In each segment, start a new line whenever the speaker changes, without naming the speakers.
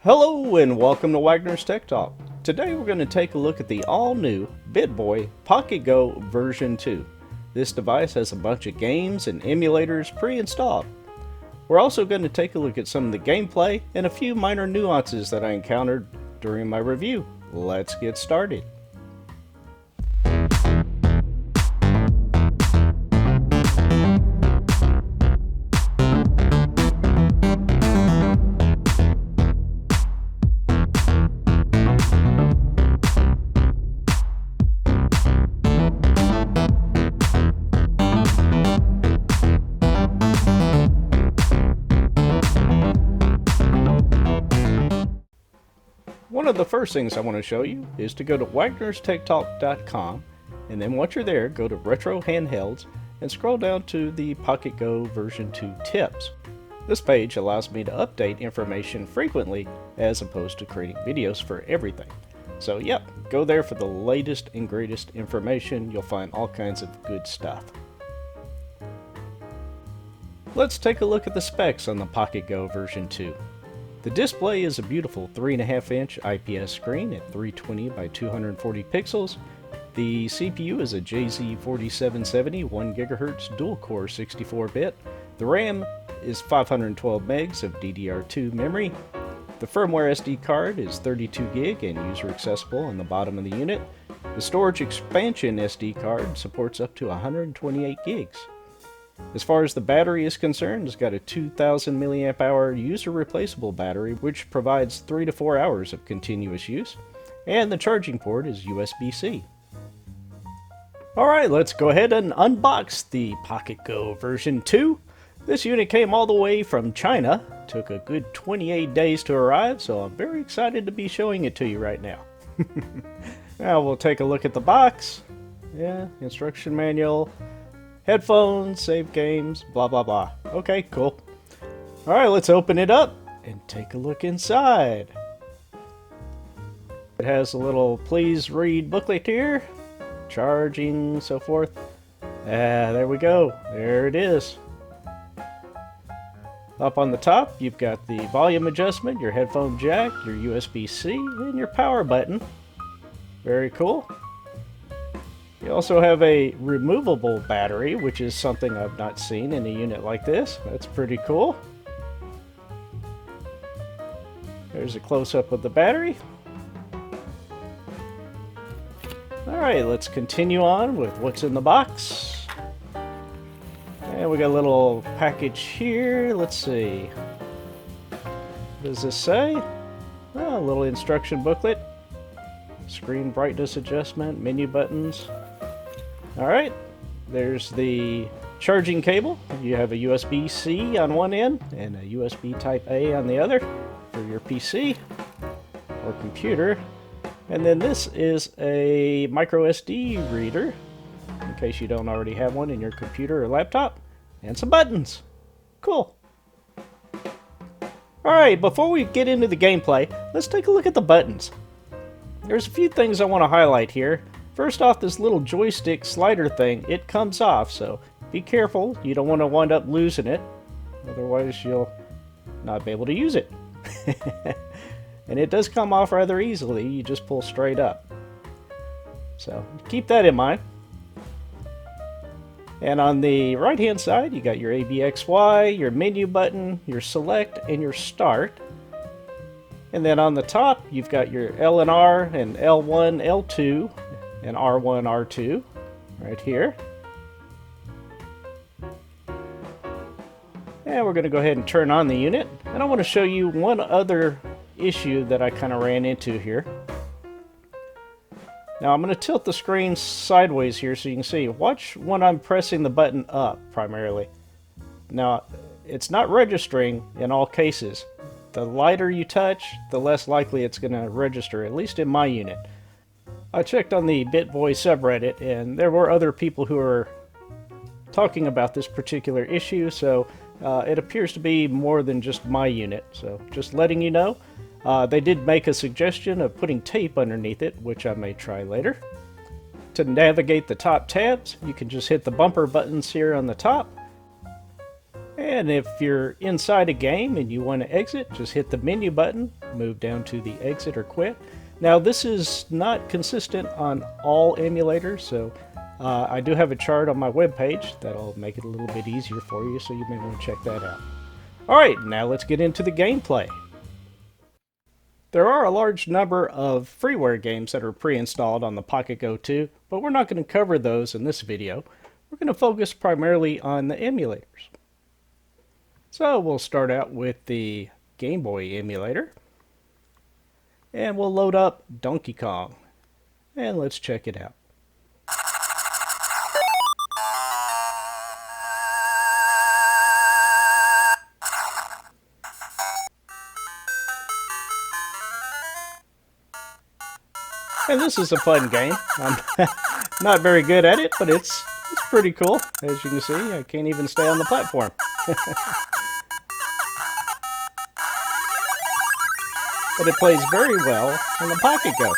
Hello and welcome to Wagner's Tech Talk. Today we're going to take a look at the all-new Bittboy PocketGo version 2. This device has a bunch of games and emulators pre-installed. We're also going to take a look at some of the gameplay and a few minor nuances that I encountered during my review. Let's get started. One of the first things I want to show you is to go to wagnerstechtalk.com, and then once you're there, go to Retro Handhelds and scroll down to the PocketGo version 2 tips. This page allows me to update information frequently as opposed to creating videos for everything. So yep, go there for the latest and greatest information. You'll find all kinds of good stuff. Let's take a look at the specs on the PocketGo version 2. The display is a beautiful 3.5-inch IPS screen at 320 by 240 pixels. The CPU is a JZ4770 1GHz dual-core 64-bit. The RAM is 512 megs of DDR2 memory. The firmware SD card is 32 gig and user accessible on the bottom of the unit. The storage expansion SD card supports up to 128 gigs. As far as the battery is concerned, it's got a 2000 mAh user replaceable battery, which provides 3 to 4 hours of continuous use, and the charging port is USB-C. Alright, let's go ahead and unbox the PocketGo version 2. This unit came all the way from China, took a good 28 days to arrive, so I'm very excited to be showing it to you right now. Now we'll take a look at the box. Yeah, instruction manual. Headphones, save games, blah blah blah. Okay, cool. Alright, let's open it up and take a look inside. It has a little please read booklet here. Charging, so forth. There we go. There it is. Up on the top, you've got the volume adjustment, your headphone jack, your USB-C, and your power button. Very cool. You also have a removable battery, which is something I've not seen in a unit like this. That's pretty cool. There's a close-up of the battery. Alright, let's continue on with what's in the box. And we got a little package here. Let's see. What does this say? Oh, a little instruction booklet. Screen brightness adjustment, menu buttons. Alright, there's the charging cable. You have a USB-C on one end and a USB Type-A on the other for your PC or computer. And then this is a micro SD reader, in case you don't already have one in your computer or laptop, and some buttons. Cool. Alright, before we get into the gameplay, let's take a look at the buttons. There's a few things I want to highlight here. First off, this little joystick slider thing, it comes off, so be careful. You don't want to wind up losing it. Otherwise, you'll not be able to use it. And it does come off rather easily. You just pull straight up. So keep that in mind. And on the right-hand side, you got your ABXY, your menu button, your select, and your start. And then on the top, you've got your L and R and L1, L2, and R1, R2, right here. And we're going to go ahead and turn on the unit. And I want to show you one other issue that I kind of ran into here. Now I'm going to tilt the screen sideways here so you can see. Watch when I'm pressing the button up, primarily. Now, it's not registering in all cases. The lighter you touch, the less likely it's going to register, at least in my unit. I checked on the Bittboy subreddit, and there were other people who were talking about this particular issue, so it appears to be more than just my unit. So just letting you know. They did make a suggestion of putting tape underneath it, which I may try later. To navigate the top tabs, you can just hit the bumper buttons here on the top. And if you're inside a game and you want to exit, just hit the menu button, move down to the exit or quit. Now this is not consistent on all emulators, so I do have a chart on my webpage that'll make it a little bit easier for you, so you may want to check that out. Alright, now let's get into the gameplay. There are a large number of freeware games that are pre-installed on the PocketGo 2, but we're not going to cover those in this video. We're going to focus primarily on the emulators. So we'll start out with the Game Boy emulator. And we'll load up Donkey Kong. And let's check it out. And this is a fun game. I'm not very good at it, but it's pretty cool. As you can see, I can't even stay on the platform. But it plays very well on the PocketGo.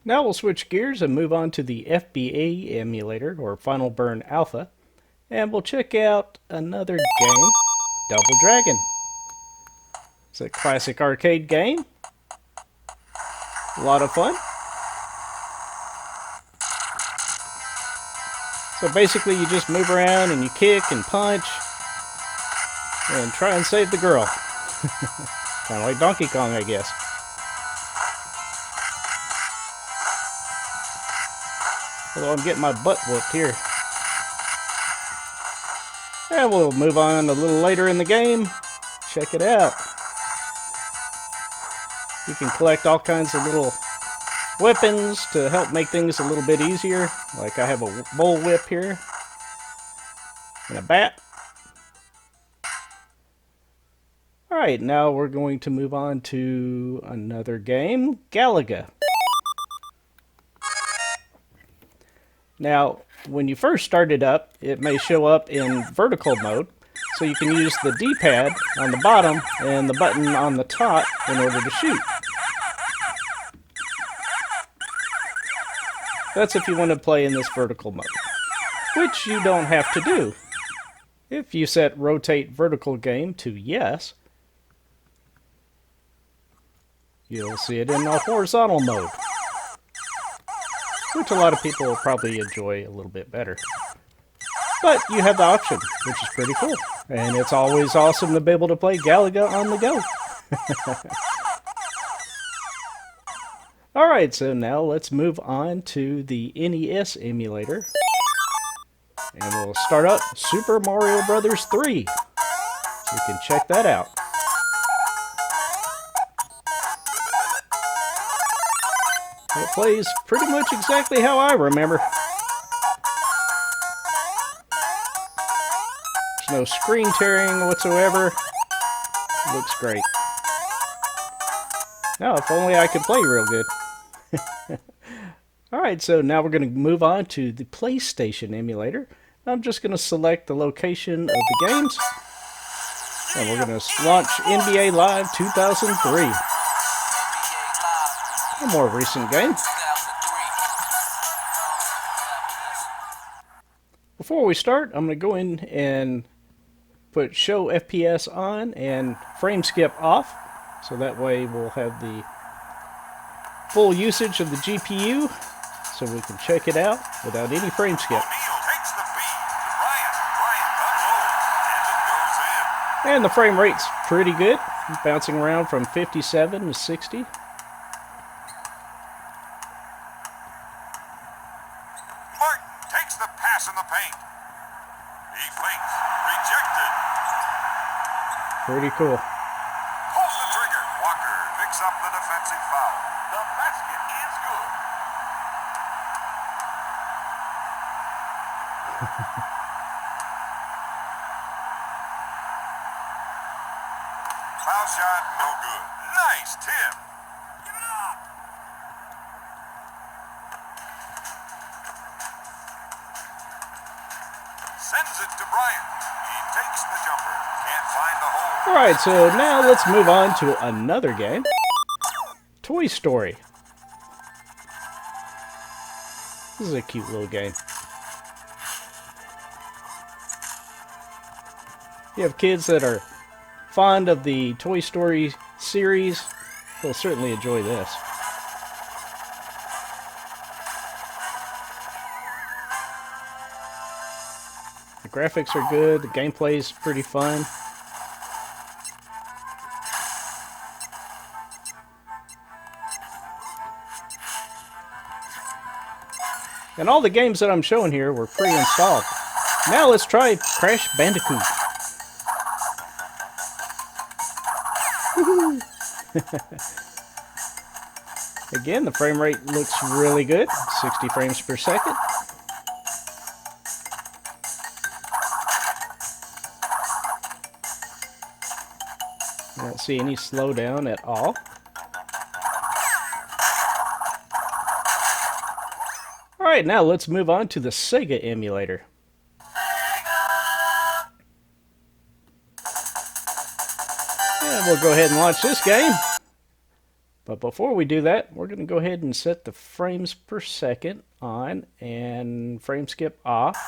Now we'll switch gears and move on to the FBA emulator, or Final Burn Alpha, and we'll check out another game, Double Dragon. It's a classic arcade game. A lot of fun. So basically you just move around and you kick and punch and try and save the girl. Kind of like Donkey Kong, I guess. Although I'm getting my butt whooped here. And we'll move on a little later in the game. Check it out. You can collect all kinds of little weapons to help make things a little bit easier. Like I have a bull whip here. And a bat. Alright, now we're going to move on to another game, GALAGA. Now, when you first start it up, it may show up in vertical mode. So you can use the D-pad on the bottom and the button on the top in order to shoot. That's if you want to play in this vertical mode, which you don't have to do. If you set rotate vertical game to yes, you'll see it in the horizontal mode, which a lot of people will probably enjoy a little bit better. But you have the option, which is pretty cool. And it's always awesome to be able to play GALAGA on the go. Alright, so now let's move on to the NES emulator. And we'll start up Super Mario Bros. 3. So you can check that out. It plays pretty much exactly how I remember. There's no screen tearing whatsoever. It looks great. Now, if only I could play real good. Alright, so now we're going to move on to the PlayStation emulator. I'm just going to select the location of the games. And we're going to launch NBA Live 2003. A more recent game. Before we start, I'm going to go in and put Show FPS on and Frame Skip off. So that way we'll have the full usage of the GPU, so we can check it out without any frame skip. And the frame rate's pretty good, bouncing around from 57 to 60.
Martin takes the pass in the paint. He fakes. Rejected.
Pretty cool.
Pulls the trigger. Walker picks up the defensive foul. The basket is good. Foul shot, no good. Nice tip. Give it up. Sends it to Bryant. He takes the jumper. Can't find the hole.
Alright, so now let's move on to another game. Toy Story. This is a cute little game. If you have kids that are fond of the Toy Story series, they'll certainly enjoy this. The graphics are good, the gameplay is pretty fun. And all the games that I'm showing here were pre-installed. Now let's try Crash Bandicoot. Again, the frame rate looks really good, 60 frames per second. I don't see any slowdown at all. Alright, now let's move on to the Sega emulator. And we'll go ahead and launch this game. But before we do that, we're going to go ahead and set the frames per second on and frame skip off.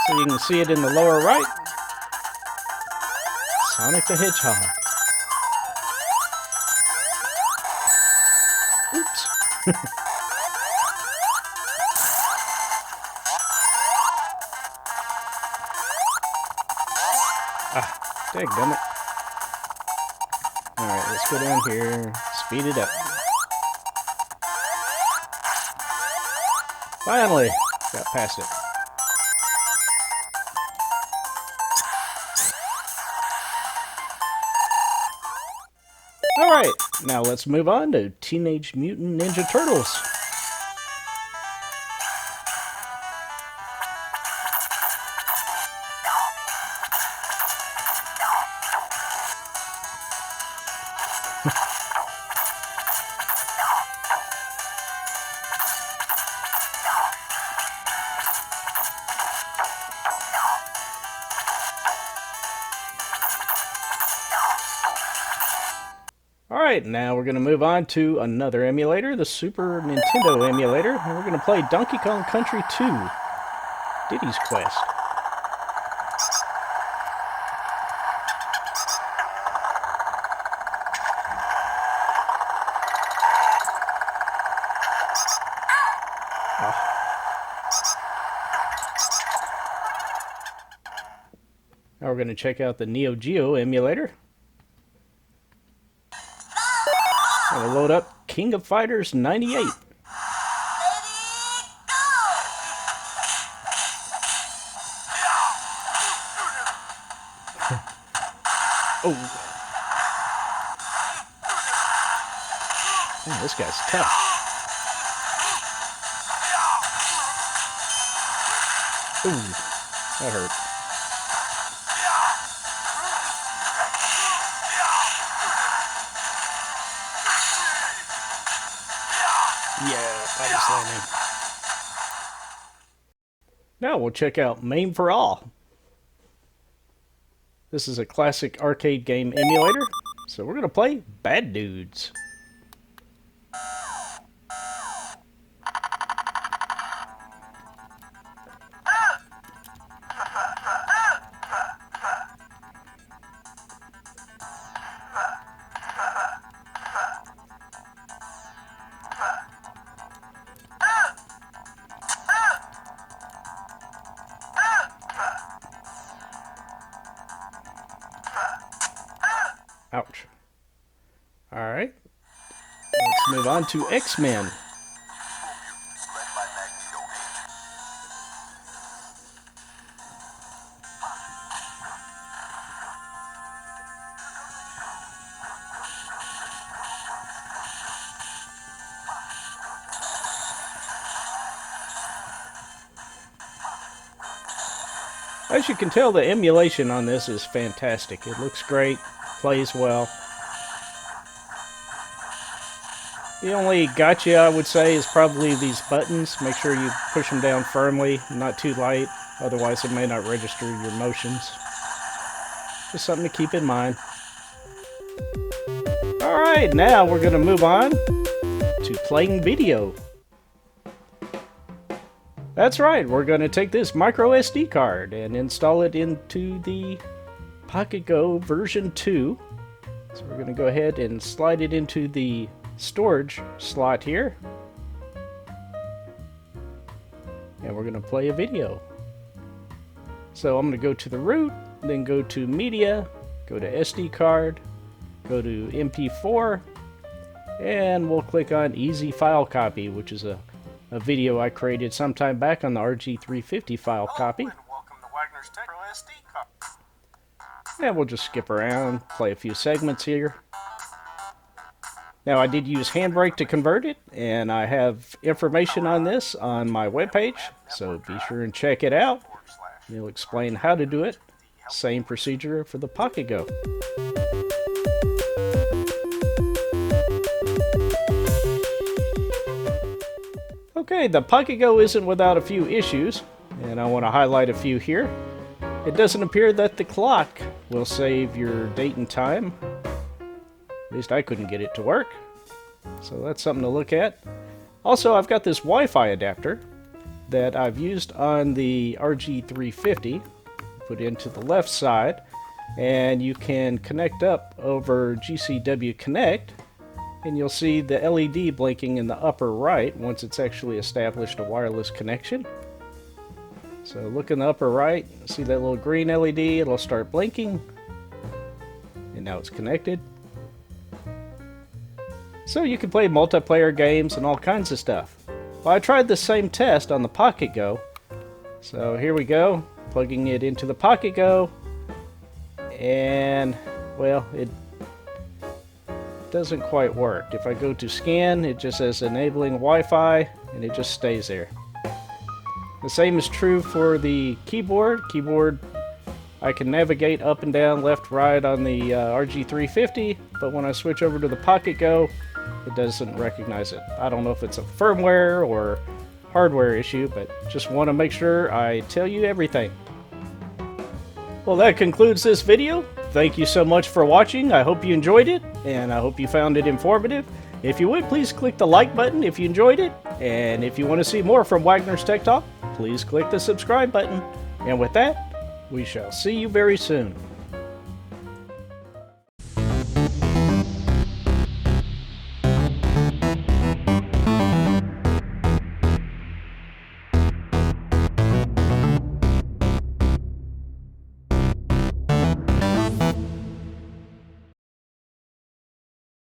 So you can see it in the lower right. Sonic the Hedgehog. Oops. Dadgummit. Alright, let's go down here, speed it up. Finally, got past it. Alright, now let's move on to Teenage Mutant Ninja Turtles. Alright, now we're going to move on to another emulator, the Super Nintendo emulator, and we're going to play Donkey Kong Country 2, Diddy's Quest. Now we're going to check out the Neo Geo emulator. I'm going to load up King of Fighters 98. Oh. Man, this guy's tough. Ooh, that hurt. Yeah, body slamming. Now we'll check out MAME for All. This is a classic arcade game emulator, so we're going to play Bad Dudes. Ouch. Alright. Let's move on to X-Men. As you can tell, the emulation on this is fantastic. It looks great, plays well. The only gotcha I would say is probably these buttons. Make sure you push them down firmly, not too light, otherwise it may not register your motions. Just something to keep in mind. Alright, now we're going to move on to playing video. That's right, we're going to take this micro SD card and install it into the PocketGo version 2. So we're going to go ahead and slide it into the storage slot here. And we're going to play a video. So I'm going to go to the root, then go to media, go to SD card, go to MP4, and we'll click on easy file copy, which is a video I created sometime back on the RG350 file copy. And we'll just skip around, play a few segments here. Now I did use Handbrake to convert it, and I have information on this on my webpage, so be sure and check it out. It'll explain how to do it. Same procedure for the PocketGo. Okay, the PocketGo isn't without a few issues, and I want to highlight a few here. It doesn't appear that the clock will save your date and time. At least I couldn't get it to work. So that's something to look at. Also, I've got this Wi-Fi adapter that I've used on the RG350. Put into the left side, and you can connect up over GCW Connect, and you'll see the LED blinking in the upper right once it's actually established a wireless connection. So look in the upper right, see that little green LED, it'll start blinking, and now it's connected. So you can play multiplayer games and all kinds of stuff. Well, I tried the same test on the PocketGo. So here we go, plugging it into the PocketGo, and well, it doesn't quite work. If I go to scan, it just says enabling Wi-Fi, and it just stays there. The same is true for the keyboard. I can navigate up and down, left, right on the RG350, but when I switch over to the PocketGo, it doesn't recognize it. I don't know if it's a firmware or hardware issue, but just want to make sure I tell you everything. Well, that concludes this video. Thank you so much for watching. I hope you enjoyed it, and I hope you found it informative. If you would, please click the like button if you enjoyed it, and if you want to see more from Wagner's Tech Talk, please click the subscribe button. And with that, we shall see you very soon.